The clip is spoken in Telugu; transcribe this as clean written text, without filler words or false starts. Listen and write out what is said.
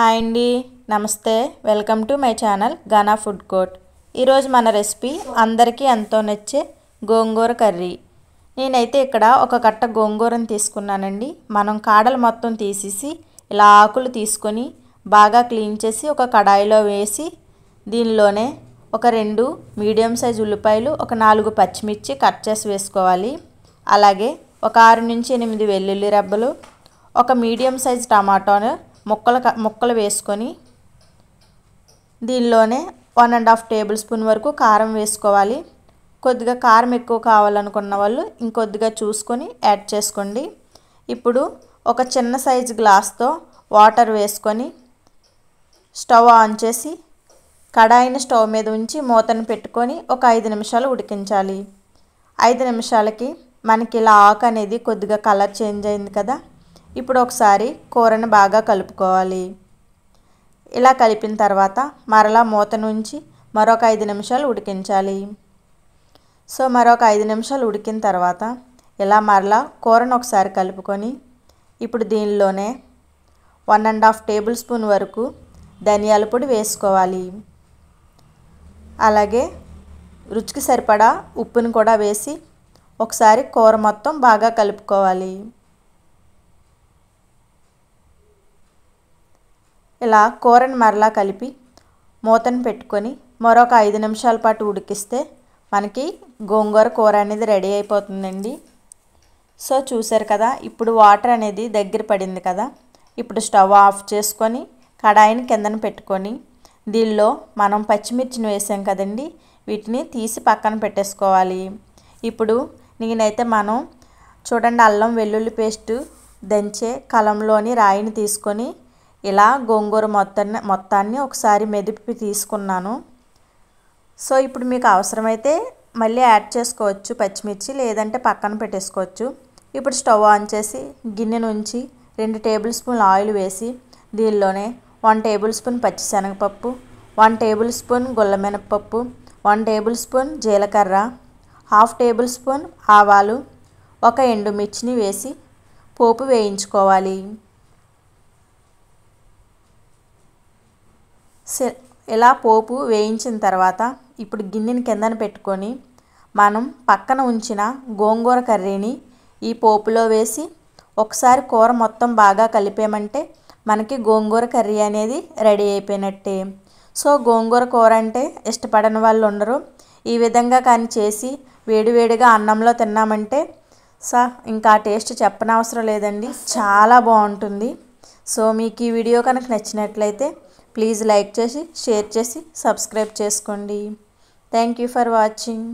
హాయ్ అండి, నమస్తే. Welcome to my channel Gaana food court. ఈరోజు మన రెసిపీ అందరికీ ఎంతో నచ్చే గోంగూర కర్రీ. నేనైతే ఇక్కడ ఒక కట్ట గోంగూరను తీసుకున్నానండి. మనం కాడలు మొత్తం తీసేసి ఇలా ఆకులు తీసుకొని బాగా క్లీన్ చేసి ఒక కడాయిలో వేసి దీనిలోనే ఒక 2 మీడియం సైజ్ ఉల్లిపాయలు, ఒక 4 పచ్చిమిర్చి కట్ చేసి వేసుకోవాలి. అలాగే ఒక 6 నుంచి 8 వెల్లుల్లి రెబ్బలు, ఒక మీడియం సైజ్ టమాటాను ముక్కలు వేసుకొని దీనిలోనే 1.5 టేబుల్ స్పూన్ వరకు కారం వేసుకోవాలి. కొద్దిగా కారం ఎక్కువ కావాలనుకున్న వాళ్ళు ఇంకొద్దిగా చూసుకొని యాడ్ చేసుకోండి. ఇప్పుడు ఒక చిన్న సైజు గ్లాస్తో వాటర్ వేసుకొని స్టవ్ ఆన్ చేసి కడాయిని స్టవ్ మీద ఉంచి మూతను పెట్టుకొని ఒక 5 నిమిషాలు ఉడికించాలి. 5 నిమిషాలకి మనకి ఇలా ఆకు అనేది కొద్దిగా కలర్ చేంజ్ అయింది కదా. ఇప్పుడు ఒకసారి కూరని బాగా కలుపుకోవాలి. ఇలా కలిపిన తర్వాత మరలా మూత నుంచి మరొక 5 నిమిషాలు ఉడికించాలి. సో మరొక 5 నిమిషాలు ఉడికిన తర్వాత ఇలా మరలా కూరను ఒకసారి కలుపుకొని ఇప్పుడు దీనిలోనే 1.5 టేబుల్ స్పూన్ వరకు ధనియాల పొడి వేసుకోవాలి. అలాగే రుచికి సరిపడా ఉప్పును కూడా వేసి ఒకసారి కూర మొత్తం బాగా కలుపుకోవాలి. ఇలా కూరని మరలా కలిపి మూతను పెట్టుకొని మరొక 5 నిమిషాల పాటు ఉడికిస్తే మనకి గోంగూర కూర అనేది రెడీ అయిపోతుందండి. సో చూసారు కదా, ఇప్పుడు వాటర్ అనేది దగ్గర పడింది కదా. ఇప్పుడు స్టవ్ ఆఫ్ చేసుకొని కడాయిని కిందన పెట్టుకొని దీనిలో మనం పచ్చిమిర్చిని వేసాం కదండి, వీటిని తీసి పక్కన పెట్టేసుకోవాలి. ఇప్పుడు నేనైతే చూడండి అల్లం వెల్లుల్లి పేస్టు దంచే కలంలోని రాయిని తీసుకొని ఇలా గోంగూర మొత్తాన్ని ఒకసారి మెదిపి తీసుకున్నాను. సో ఇప్పుడు మీకు అవసరమైతే మళ్ళీ యాడ్ చేసుకోవచ్చు పచ్చిమిర్చి, లేదంటే పక్కన పెట్టేసుకోవచ్చు. ఇప్పుడు స్టవ్ ఆన్ చేసి గిన్నె నుంచి 2 టేబుల్ స్పూన్ల ఆయిల్ వేసి దీనిలోనే 1 టేబుల్ స్పూన్ పచ్చిశనగపప్పు, 1 టేబుల్ స్పూన్ గుల్లమినపప్పు, 1 టేబుల్ స్పూన్ జీలకర్ర, 1/2 టేబుల్ స్పూన్ ఆవాలు, ఒక ఎండుమిర్చిని వేసి పోపు వేయించుకోవాలి. ఇలా పోపు వేయించిన తర్వాత ఇప్పుడు గిన్నెని కిందన పెట్టుకొని మనం పక్కన ఉంచిన గోంగూర కర్రీని ఈ పోపులో వేసి ఒకసారి కూర మొత్తం బాగా కలిపామంటే మనకి గోంగూర కర్రీ అనేది రెడీ అయిపోయినట్టే. సో గోంగూర కూర అంటే ఇష్టపడని వాళ్ళు ఉండరు. ఈ విధంగా కానీ చేసి వేడివేడిగా అన్నంలో తిన్నామంటే ఇంకా టేస్ట్ చెప్పనవసరం లేదండి, చాలా బాగుంటుంది. సో మీకు ఈ వీడియో కనుక నచ్చినట్లయితే ప్లీజ్ లైక్ చేసి, షేర్ చేసి, సబ్స్క్రైబ్ చేసుకోండి. Thank you for watching.